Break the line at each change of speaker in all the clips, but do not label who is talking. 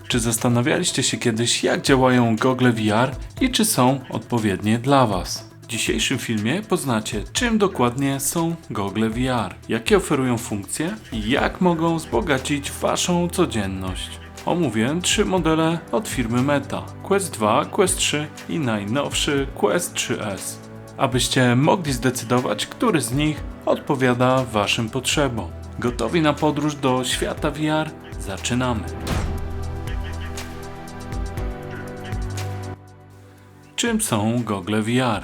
Czy zastanawialiście się kiedyś, jak działają gogle VR i czy są odpowiednie dla Was? W dzisiejszym filmie poznacie, czym dokładnie są gogle VR, jakie oferują funkcje i jak mogą wzbogacić Waszą codzienność. Omówię 3 modele od firmy Meta: Quest 2, Quest 3 i najnowszy Quest 3S. Abyście mogli zdecydować, który z nich odpowiada Waszym potrzebom. Gotowi na podróż do świata VR? Zaczynamy! Czym są gogle VR?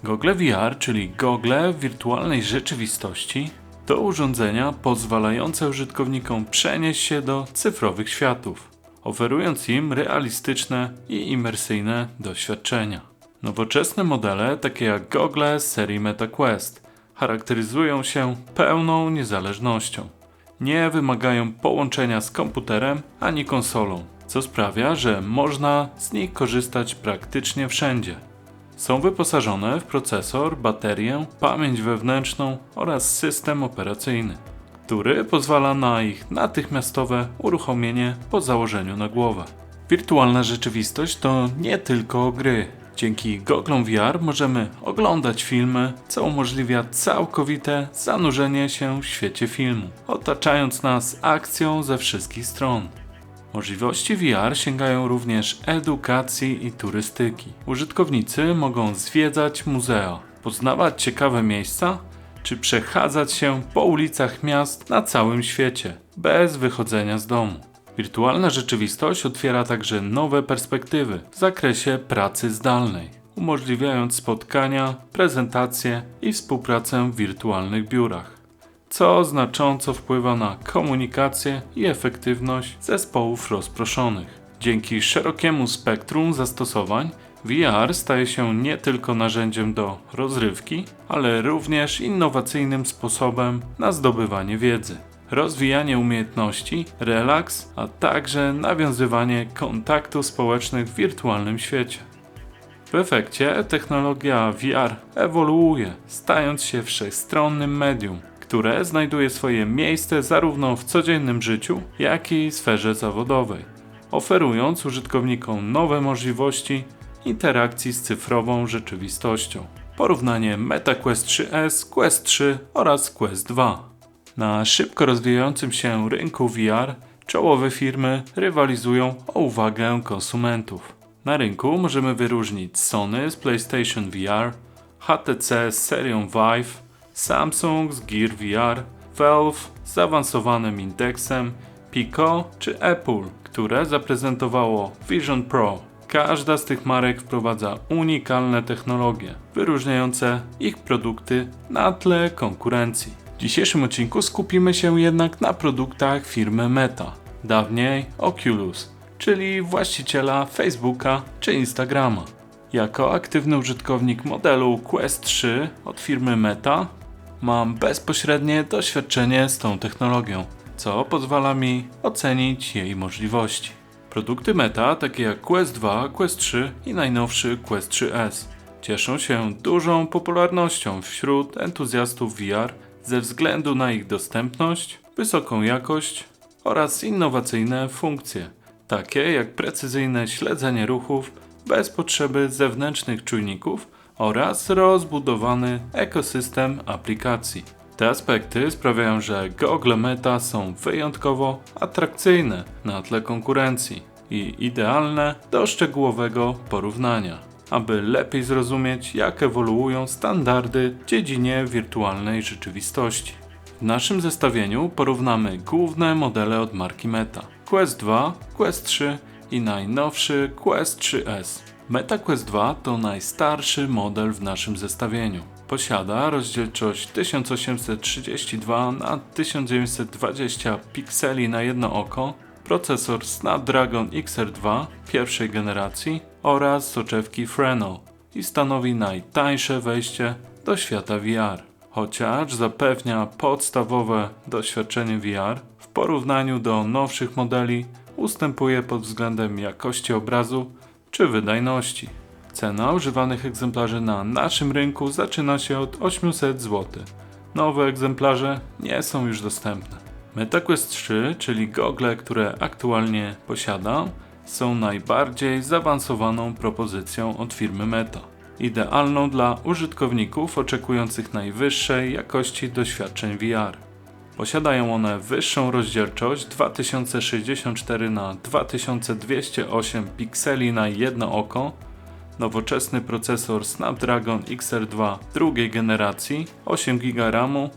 Gogle VR, czyli gogle wirtualnej rzeczywistości, to urządzenia pozwalające użytkownikom przenieść się do cyfrowych światów, oferując im realistyczne i imersyjne doświadczenia. Nowoczesne modele, takie jak gogle z serii MetaQuest, charakteryzują się pełną niezależnością. Nie wymagają połączenia z komputerem ani konsolą, co sprawia, że można z nich korzystać praktycznie wszędzie. Są wyposażone w procesor, baterię, pamięć wewnętrzną oraz system operacyjny, który pozwala na ich natychmiastowe uruchomienie po założeniu na głowę. Wirtualna rzeczywistość to nie tylko gry. Dzięki goglom VR możemy oglądać filmy, co umożliwia całkowite zanurzenie się w świecie filmu, otaczając nas akcją ze wszystkich stron. Możliwości VR sięgają również edukacji i turystyki. Użytkownicy mogą zwiedzać muzea, poznawać ciekawe miejsca, czy przechadzać się po ulicach miast na całym świecie, bez wychodzenia z domu. Wirtualna rzeczywistość otwiera także nowe perspektywy w zakresie pracy zdalnej, umożliwiając spotkania, prezentacje i współpracę w wirtualnych biurach, co znacząco wpływa na komunikację i efektywność zespołów rozproszonych. Dzięki szerokiemu spektrum zastosowań VR staje się nie tylko narzędziem do rozrywki, ale również innowacyjnym sposobem na zdobywanie wiedzy, rozwijanie umiejętności, relaks, a także nawiązywanie kontaktów społecznych w wirtualnym świecie. W efekcie technologia VR ewoluuje, stając się wszechstronnym medium, które znajduje swoje miejsce zarówno w codziennym życiu, jak i w sferze zawodowej, oferując użytkownikom nowe możliwości interakcji z cyfrową rzeczywistością. Porównanie MetaQuest 3S, Quest 3 oraz Quest 2. Na szybko rozwijającym się rynku VR czołowe firmy rywalizują o uwagę konsumentów. Na rynku możemy wyróżnić Sony z PlayStation VR, HTC z serią Vive, Samsung z Gear VR, Valve z zaawansowanym Indexem, Pico czy Apple, które zaprezentowało Vision Pro. Każda z tych marek wprowadza unikalne technologie, wyróżniające ich produkty na tle konkurencji. W dzisiejszym odcinku skupimy się jednak na produktach firmy Meta, dawniej Oculus, czyli właściciela Facebooka czy Instagrama. Jako aktywny użytkownik modelu Quest 3 od firmy Meta mam bezpośrednie doświadczenie z tą technologią, co pozwala mi ocenić jej możliwości. Produkty Meta, takie jak Quest 2, Quest 3 i najnowszy Quest 3S, cieszą się dużą popularnością wśród entuzjastów VR ze względu na ich dostępność, wysoką jakość oraz innowacyjne funkcje, takie jak precyzyjne śledzenie ruchów bez potrzeby zewnętrznych czujników oraz rozbudowany ekosystem aplikacji. Te aspekty sprawiają, że gogle Meta są wyjątkowo atrakcyjne na tle konkurencji i idealne do szczegółowego porównania, aby lepiej zrozumieć, jak ewoluują standardy w dziedzinie wirtualnej rzeczywistości. W naszym zestawieniu porównamy główne modele od marki Meta: Quest 2, Quest 3 i najnowszy Quest 3S. MetaQuest 2 to najstarszy model w naszym zestawieniu. Posiada rozdzielczość 1832 na 1920 pikseli na jedno oko, procesor Snapdragon XR2 pierwszej generacji oraz soczewki Fresnel i stanowi najtańsze wejście do świata VR. Chociaż zapewnia podstawowe doświadczenie VR, w porównaniu do nowszych modeli ustępuje pod względem jakości obrazu czy wydajności. Cena używanych egzemplarzy na naszym rynku zaczyna się od 800 zł. Nowe egzemplarze nie są już dostępne. MetaQuest 3, czyli gogle, które aktualnie posiadam, są najbardziej zaawansowaną propozycją od firmy Meta. Idealną dla użytkowników oczekujących najwyższej jakości doświadczeń VR. Posiadają one wyższą rozdzielczość 2064 na 2208 pikseli na jedno oko, nowoczesny procesor Snapdragon XR2 drugiej generacji, 8 GB RAMu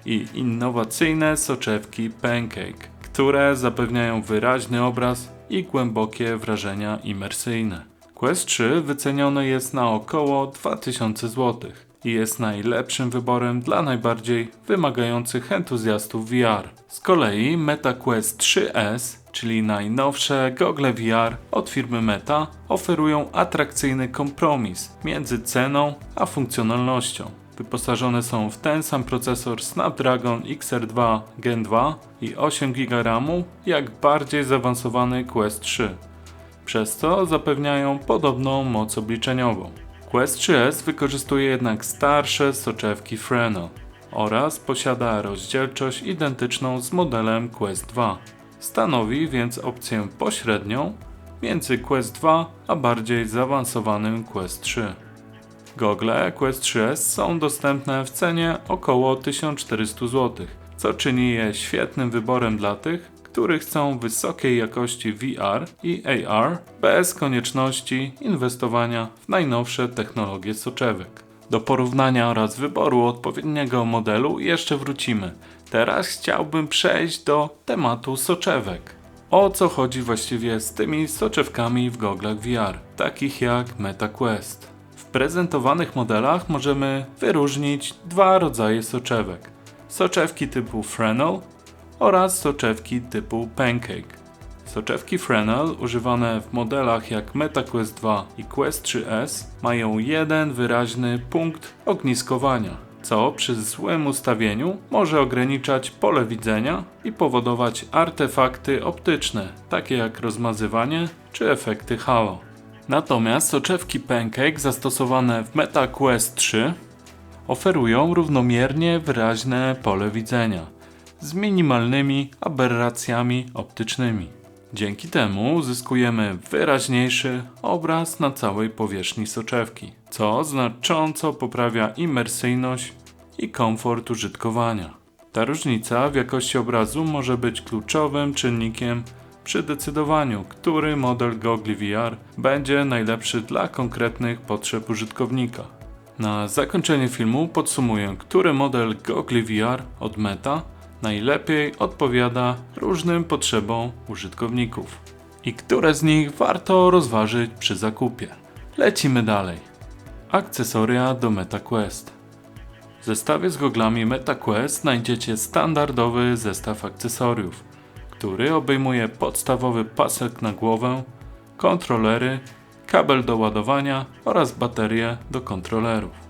i innowacyjne soczewki Pancake, które zapewniają wyraźny obraz i głębokie wrażenia imersyjne. Quest 3 wyceniony jest na około 2000 zł i jest najlepszym wyborem dla najbardziej wymagających entuzjastów VR. Z kolei MetaQuest 3S, czyli najnowsze gogle VR od firmy Meta, oferują atrakcyjny kompromis między ceną a funkcjonalnością. Wyposażone są w ten sam procesor Snapdragon XR2 Gen 2 i 8 GB RAMu jak bardziej zaawansowany Quest 3. Przez co zapewniają podobną moc obliczeniową. Quest 3S wykorzystuje jednak starsze soczewki Fresnel oraz posiada rozdzielczość identyczną z modelem Quest 2. Stanowi więc opcję pośrednią między Quest 2 a bardziej zaawansowanym Quest 3. Gogle Quest 3S są dostępne w cenie około 1400 zł, co czyni je świetnym wyborem dla tych, którzy chcą wysokiej jakości VR i AR bez konieczności inwestowania w najnowsze technologie soczewek. Do porównania oraz wyboru odpowiedniego modelu jeszcze wrócimy. Teraz chciałbym przejść do tematu soczewek. O co chodzi właściwie z tymi soczewkami w goglach VR, takich jak MetaQuest? W prezentowanych modelach możemy wyróżnić dwa rodzaje soczewek. Soczewki typu Fresnel oraz soczewki typu Pancake. Soczewki Fresnel używane w modelach jak MetaQuest 2 i Quest 3S mają jeden wyraźny punkt ogniskowania, co przy złym ustawieniu może ograniczać pole widzenia i powodować artefakty optyczne, takie jak rozmazywanie czy efekty halo. Natomiast soczewki Pancake zastosowane w MetaQuest 3 oferują równomiernie wyraźne pole widzenia z minimalnymi aberracjami optycznymi. Dzięki temu uzyskujemy wyraźniejszy obraz na całej powierzchni soczewki, co znacząco poprawia imersyjność i komfort użytkowania. Ta różnica w jakości obrazu może być kluczowym czynnikiem przy decydowaniu, który model gogli VR będzie najlepszy dla konkretnych potrzeb użytkownika. Na zakończenie filmu podsumuję, który model gogli VR od Meta najlepiej odpowiada różnym potrzebom użytkowników i które z nich warto rozważyć przy zakupie. Lecimy dalej. Akcesoria do MetaQuest. W zestawie z goglami MetaQuest znajdziecie standardowy zestaw akcesoriów, który obejmuje podstawowy pasek na głowę, kontrolery, kabel do ładowania oraz baterię do kontrolerów.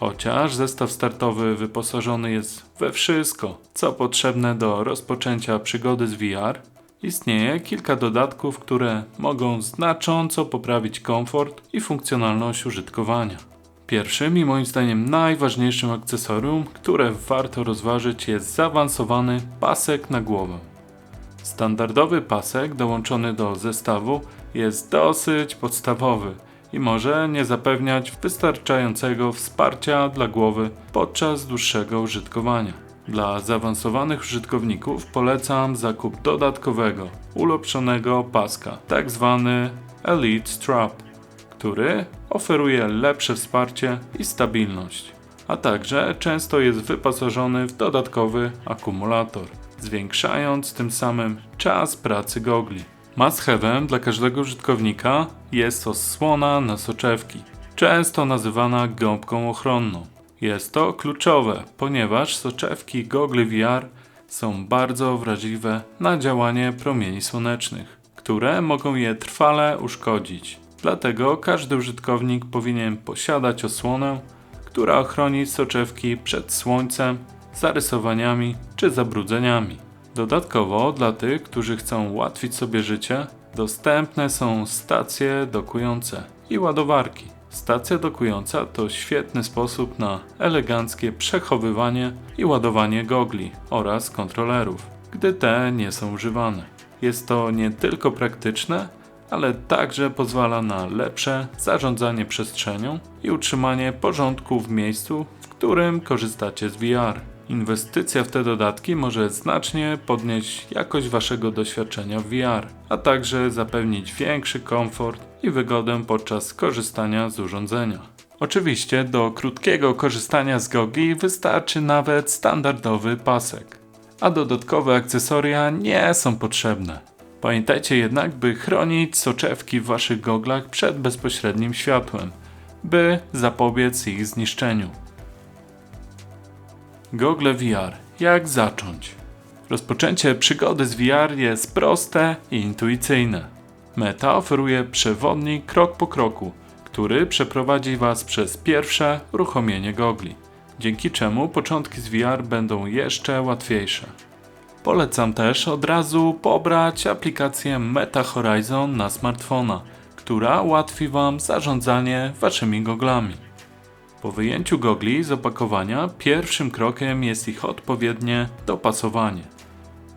Chociaż zestaw startowy wyposażony jest we wszystko, co potrzebne do rozpoczęcia przygody z VR, istnieje kilka dodatków, które mogą znacząco poprawić komfort i funkcjonalność użytkowania. Pierwszym i moim zdaniem najważniejszym akcesorium, które warto rozważyć, jest zaawansowany pasek na głowę. Standardowy pasek dołączony do zestawu jest dosyć podstawowy i może nie zapewniać wystarczającego wsparcia dla głowy podczas dłuższego użytkowania. Dla zaawansowanych użytkowników polecam zakup dodatkowego, ulepszonego paska, tzw. Elite Strap, który oferuje lepsze wsparcie i stabilność, a także często jest wyposażony w dodatkowy akumulator, zwiększając tym samym czas pracy gogli. Must have'em dla każdego użytkownika jest osłona na soczewki, często nazywana gąbką ochronną. Jest to kluczowe, ponieważ soczewki gogli VR są bardzo wrażliwe na działanie promieni słonecznych, które mogą je trwale uszkodzić. Dlatego każdy użytkownik powinien posiadać osłonę, która ochroni soczewki przed słońcem, zarysowaniami czy zabrudzeniami. Dodatkowo dla tych, którzy chcą ułatwić sobie życie, dostępne są stacje dokujące i ładowarki, Stacja dokująca to świetny sposób na eleganckie przechowywanie i ładowanie gogli oraz kontrolerów, gdy te nie są używane. Jest to nie tylko praktyczne, ale także pozwala na lepsze zarządzanie przestrzenią i utrzymanie porządku w miejscu, w którym korzystacie z VR. Inwestycja w te dodatki może znacznie podnieść jakość waszego doświadczenia w VR, a także zapewnić większy komfort i wygodę podczas korzystania z urządzenia. Oczywiście do krótkiego korzystania z gogli wystarczy nawet standardowy pasek, a dodatkowe akcesoria nie są potrzebne. Pamiętajcie jednak, by chronić soczewki w waszych goglach przed bezpośrednim światłem, by zapobiec ich zniszczeniu. Gogle VR. Jak zacząć? Rozpoczęcie przygody z VR jest proste i intuicyjne. Meta oferuje przewodnik krok po kroku, który przeprowadzi Was przez pierwsze uruchomienie gogli, dzięki czemu początki z VR będą jeszcze łatwiejsze. Polecam też od razu pobrać aplikację Meta Horizon na smartfona, która ułatwi Wam zarządzanie Waszymi goglami. Po wyjęciu gogli z opakowania pierwszym krokiem jest ich odpowiednie dopasowanie.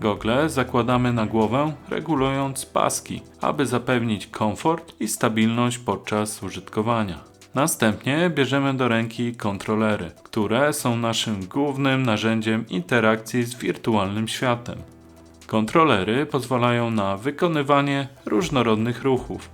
Gogle zakładamy na głowę, regulując paski, aby zapewnić komfort i stabilność podczas użytkowania. Następnie bierzemy do ręki kontrolery, które są naszym głównym narzędziem interakcji z wirtualnym światem. Kontrolery pozwalają na wykonywanie różnorodnych ruchów,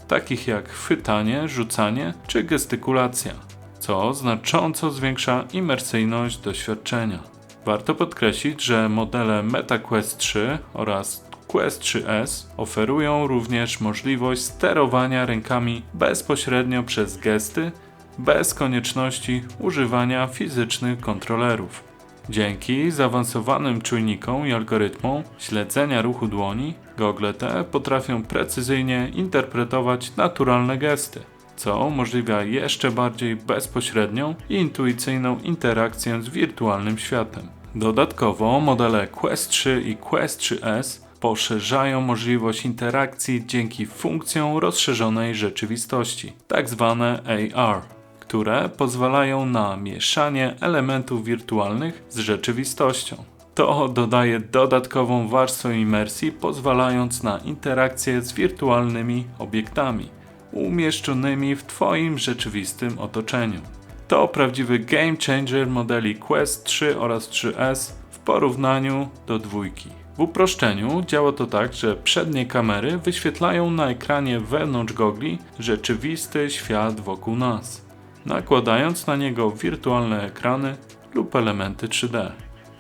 takich jak chwytanie, rzucanie czy gestykulacja, co znacząco zwiększa imersyjność doświadczenia. Warto podkreślić, że modele MetaQuest 3 oraz Quest 3S oferują również możliwość sterowania rękami bezpośrednio przez gesty, bez konieczności używania fizycznych kontrolerów. Dzięki zaawansowanym czujnikom i algorytmom śledzenia ruchu dłoni, gogle te potrafią precyzyjnie interpretować naturalne gesty, co umożliwia jeszcze bardziej bezpośrednią i intuicyjną interakcję z wirtualnym światem. Dodatkowo modele Quest 3 i Quest 3S poszerzają możliwość interakcji dzięki funkcjom rozszerzonej rzeczywistości, tak zwane AR, które pozwalają na mieszanie elementów wirtualnych z rzeczywistością. To dodaje dodatkową warstwę imersji, pozwalając na interakcję z wirtualnymi obiektami umieszczonymi w Twoim rzeczywistym otoczeniu. To prawdziwy game changer modeli Quest 3 oraz 3S w porównaniu do dwójki. W uproszczeniu działa to tak, że przednie kamery wyświetlają na ekranie wewnątrz gogli rzeczywisty świat wokół nas, nakładając na niego wirtualne ekrany lub elementy 3D.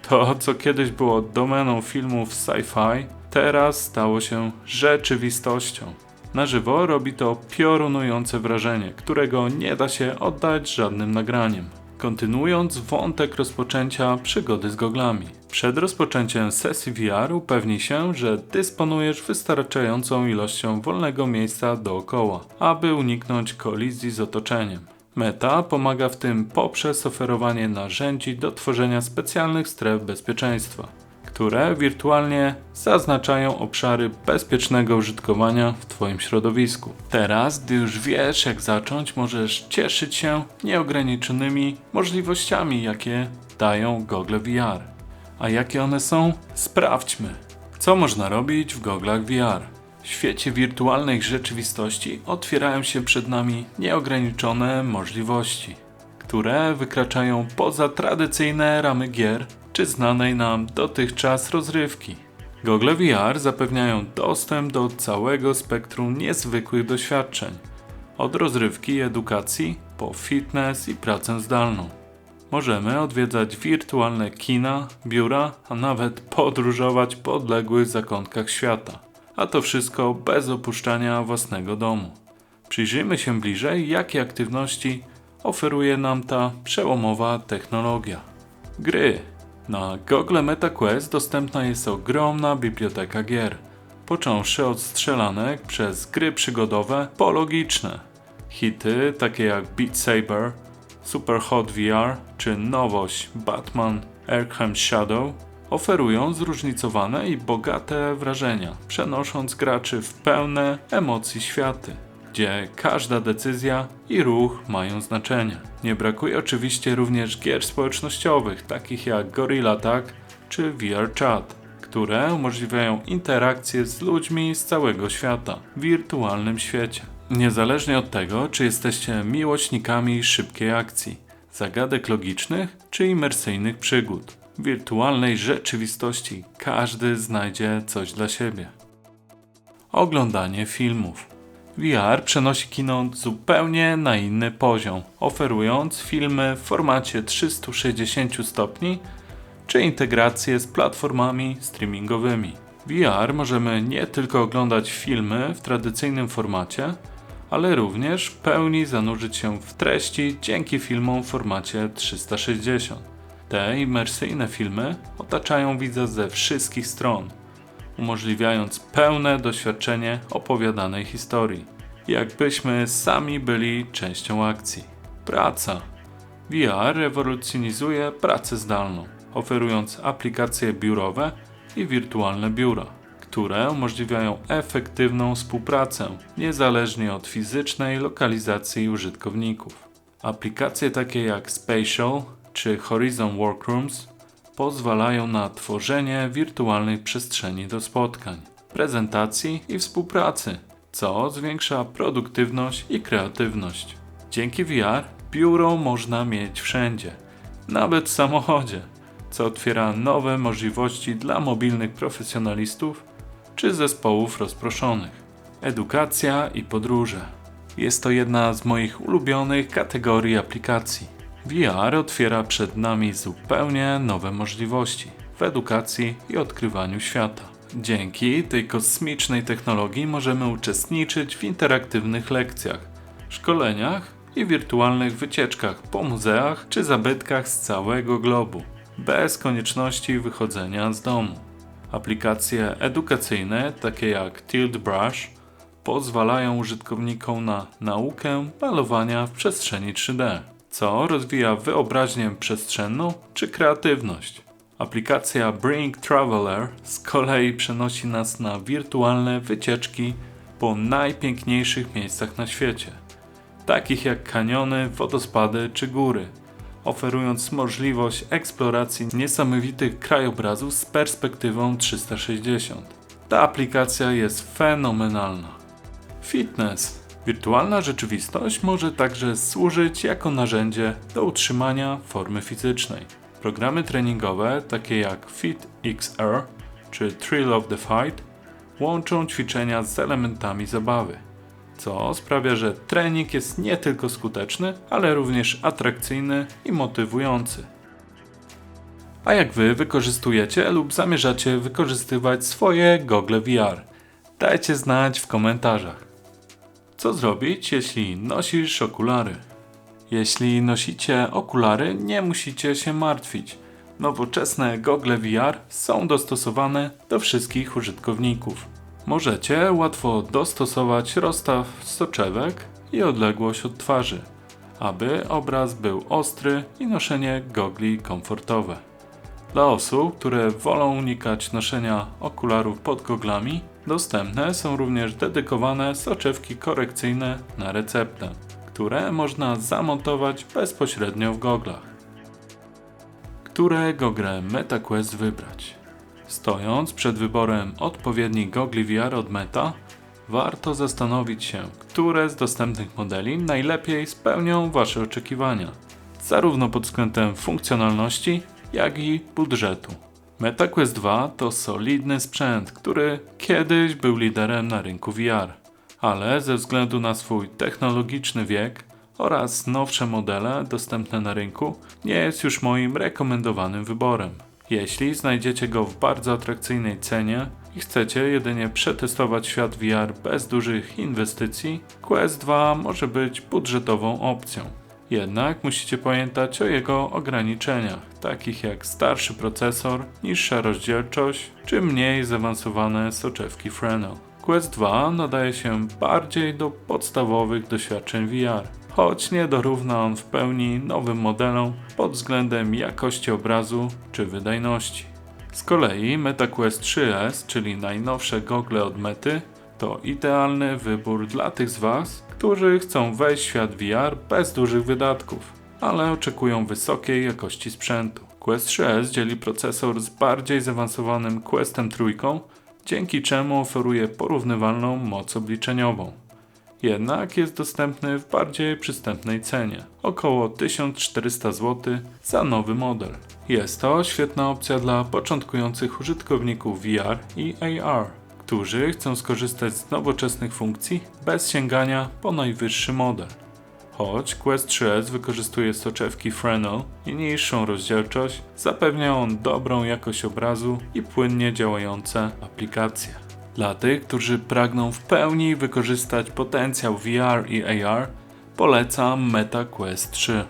To, co kiedyś było domeną filmów sci-fi, teraz stało się rzeczywistością. Na żywo robi to piorunujące wrażenie, którego nie da się oddać żadnym nagraniem. Kontynuując wątek rozpoczęcia przygody z goglami. Przed rozpoczęciem sesji VR upewnij się, że dysponujesz wystarczającą ilością wolnego miejsca dookoła, aby uniknąć kolizji z otoczeniem. Meta pomaga w tym poprzez oferowanie narzędzi do tworzenia specjalnych stref bezpieczeństwa, które wirtualnie zaznaczają obszary bezpiecznego użytkowania w Twoim środowisku. Teraz, gdy już wiesz, jak zacząć, możesz cieszyć się nieograniczonymi możliwościami, jakie dają gogle VR. A jakie one są? Sprawdźmy. Co można robić w goglach VR? W świecie wirtualnej rzeczywistości otwierają się przed nami nieograniczone możliwości, które wykraczają poza tradycyjne ramy gier czy znanej nam dotychczas rozrywki. Gogle VR zapewniają dostęp do całego spektrum niezwykłych doświadczeń, od rozrywki i edukacji po fitness i pracę zdalną. Możemy odwiedzać wirtualne kina, biura, a nawet podróżować po odległych zakątkach świata. A to wszystko bez opuszczania własnego domu. Przyjrzyjmy się bliżej, jakie aktywności oferuje nam ta przełomowa technologia. Gry. Na Google MetaQuest dostępna jest ogromna biblioteka gier, począwszy od strzelanek przez gry przygodowe po logiczne. Hity takie jak Beat Saber, Superhot VR czy nowość Batman Arkham Shadow oferują zróżnicowane i bogate wrażenia, przenosząc graczy w pełne emocji światy. gdzie każda decyzja i ruch mają znaczenie. Nie brakuje oczywiście również gier społecznościowych, takich jak Gorilla Tag czy VR Chat, które umożliwiają interakcję z ludźmi z całego świata w wirtualnym świecie. Niezależnie od tego, czy jesteście miłośnikami szybkiej akcji, zagadek logicznych czy imersyjnych przygód, w wirtualnej rzeczywistości każdy znajdzie coś dla siebie. Oglądanie filmów. VR przenosi kino zupełnie na inny poziom, oferując filmy w formacie 360 stopni czy integrację z platformami streamingowymi. W VR możemy nie tylko oglądać filmy w tradycyjnym formacie, ale również w pełni zanurzyć się w treści dzięki filmom w formacie 360. Te imersyjne filmy otaczają widza ze wszystkich stron, umożliwiając pełne doświadczenie opowiadanej historii, jakbyśmy sami byli częścią akcji. Praca. VR rewolucjonizuje pracę zdalną, oferując aplikacje biurowe i wirtualne biura, które umożliwiają efektywną współpracę niezależnie od fizycznej lokalizacji użytkowników. Aplikacje takie jak Spatial czy Horizon Workrooms pozwalają na tworzenie wirtualnej przestrzeni do spotkań, prezentacji i współpracy, co zwiększa produktywność i kreatywność. Dzięki VR biuro można mieć wszędzie, nawet w samochodzie, co otwiera nowe możliwości dla mobilnych profesjonalistów czy zespołów rozproszonych. Edukacja i podróże. Jest to jedna z moich ulubionych kategorii aplikacji. VR otwiera przed nami zupełnie nowe możliwości w edukacji i odkrywaniu świata. Dzięki tej kosmicznej technologii możemy uczestniczyć w interaktywnych lekcjach, szkoleniach i wirtualnych wycieczkach po muzeach czy zabytkach z całego globu, bez konieczności wychodzenia z domu. Aplikacje edukacyjne, takie jak Tilt Brush, pozwalają użytkownikom na naukę malowania w przestrzeni 3D, co rozwija wyobraźnię przestrzenną czy kreatywność. Aplikacja Bring Traveler z kolei przenosi nas na wirtualne wycieczki po najpiękniejszych miejscach na świecie, takich jak kaniony, wodospady czy góry, oferując możliwość eksploracji niesamowitych krajobrazów z perspektywą 360. Ta aplikacja jest fenomenalna. Fitness. Wirtualna rzeczywistość może także służyć jako narzędzie do utrzymania formy fizycznej. Programy treningowe takie jak FitXR czy Thrill of the Fight łączą ćwiczenia z elementami zabawy, co sprawia, że trening jest nie tylko skuteczny, ale również atrakcyjny i motywujący. A jak Wy wykorzystujecie lub zamierzacie wykorzystywać swoje gogle VR? Dajcie znać w komentarzach. Co zrobić, jeśli nosisz okulary? Jeśli nosicie okulary, nie musicie się martwić. Nowoczesne gogle VR są dostosowane do wszystkich użytkowników. Możecie łatwo dostosować rozstaw soczewek i odległość od twarzy, aby obraz był ostry i noszenie gogli komfortowe. Dla osób, które wolą unikać noszenia okularów pod goglami, dostępne są również dedykowane soczewki korekcyjne na receptę, które można zamontować bezpośrednio w goglach. Które gogle MetaQuest wybrać? Stojąc przed wyborem odpowiednich gogli VR od Meta, warto zastanowić się, które z dostępnych modeli najlepiej spełnią Wasze oczekiwania, zarówno pod względem funkcjonalności, jak i budżetu. MetaQuest 2 to solidny sprzęt, który kiedyś był liderem na rynku VR, ale ze względu na swój technologiczny wiek oraz nowsze modele dostępne na rynku nie jest już moim rekomendowanym wyborem. Jeśli znajdziecie go w bardzo atrakcyjnej cenie i chcecie jedynie przetestować świat VR bez dużych inwestycji, Quest 2 może być budżetową opcją. Jednak musicie pamiętać o jego ograniczeniach, takich jak starszy procesor, niższa rozdzielczość czy mniej zaawansowane soczewki Fresnel. Quest 2 nadaje się bardziej do podstawowych doświadczeń VR, choć nie dorówna on w pełni nowym modelom pod względem jakości obrazu czy wydajności. Z kolei MetaQuest 3S, czyli najnowsze gogle od Mety, To idealny wybór dla tych z Was, którzy chcą wejść w świat VR bez dużych wydatków, ale oczekują wysokiej jakości sprzętu. Quest 3S dzieli procesor z bardziej zaawansowanym Questem 3, dzięki czemu oferuje porównywalną moc obliczeniową. Jednak jest dostępny w bardziej przystępnej cenie, około 1400 zł za nowy model. Jest to świetna opcja dla początkujących użytkowników VR i AR, którzy chcą skorzystać z nowoczesnych funkcji bez sięgania po najwyższy model. Choć Quest 3S wykorzystuje soczewki Fresnel i niższą rozdzielczość, zapewnia on dobrą jakość obrazu i płynnie działające aplikacje. Dla tych, którzy pragną w pełni wykorzystać potencjał VR i AR, polecam Meta Quest 3.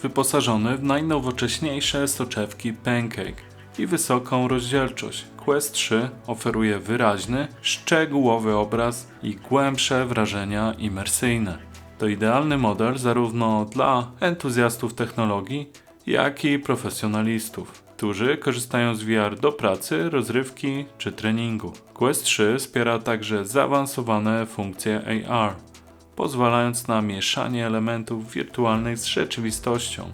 Wyposażony w najnowocześniejsze soczewki Pancake i wysoką rozdzielczość, Quest 3 oferuje wyraźny, szczegółowy obraz i głębsze wrażenia imersyjne. To idealny model zarówno dla entuzjastów technologii, jak i profesjonalistów, którzy korzystają z VR do pracy, rozrywki czy treningu. Quest 3 wspiera także zaawansowane funkcje AR, pozwalając na mieszanie elementów wirtualnych z rzeczywistością,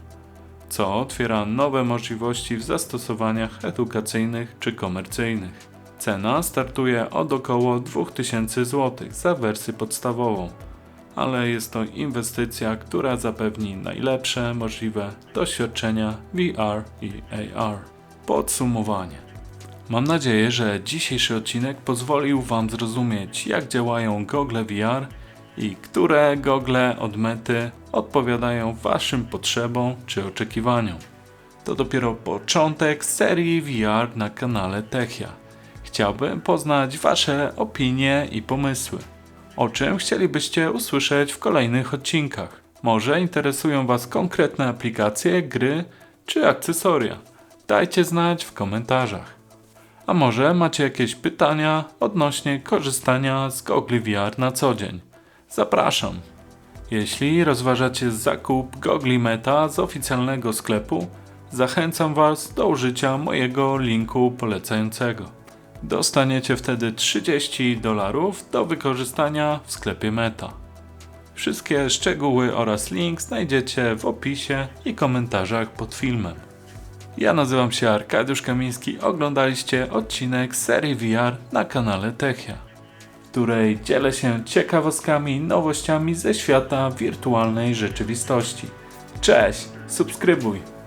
co otwiera nowe możliwości w zastosowaniach edukacyjnych czy komercyjnych. Cena startuje od około 2000 zł za wersję podstawową, ale jest to inwestycja, która zapewni najlepsze możliwe doświadczenia VR i AR. Podsumowanie. Mam nadzieję, że dzisiejszy odcinek pozwolił Wam zrozumieć, jak działają gogle VR i które gogle od Mety odpowiadają Waszym potrzebom czy oczekiwaniom. To dopiero początek serii VR na kanale Techia. Chciałbym poznać Wasze opinie i pomysły. O czym chcielibyście usłyszeć w kolejnych odcinkach? Może interesują Was konkretne aplikacje, gry czy akcesoria? Dajcie znać w komentarzach. A może macie jakieś pytania odnośnie korzystania z gogli VR na co dzień? Zapraszam. Jeśli rozważacie zakup gogli Meta z oficjalnego sklepu, zachęcam Was do użycia mojego linku polecającego. Dostaniecie wtedy $30 do wykorzystania w sklepie Meta. Wszystkie szczegóły oraz link znajdziecie w opisie i komentarzach pod filmem. Ja nazywam się Arkadiusz Kamiński, oglądaliście odcinek serii VR na kanale Techia, w której dzielę się ciekawostkami i nowościami ze świata wirtualnej rzeczywistości. Cześć, subskrybuj!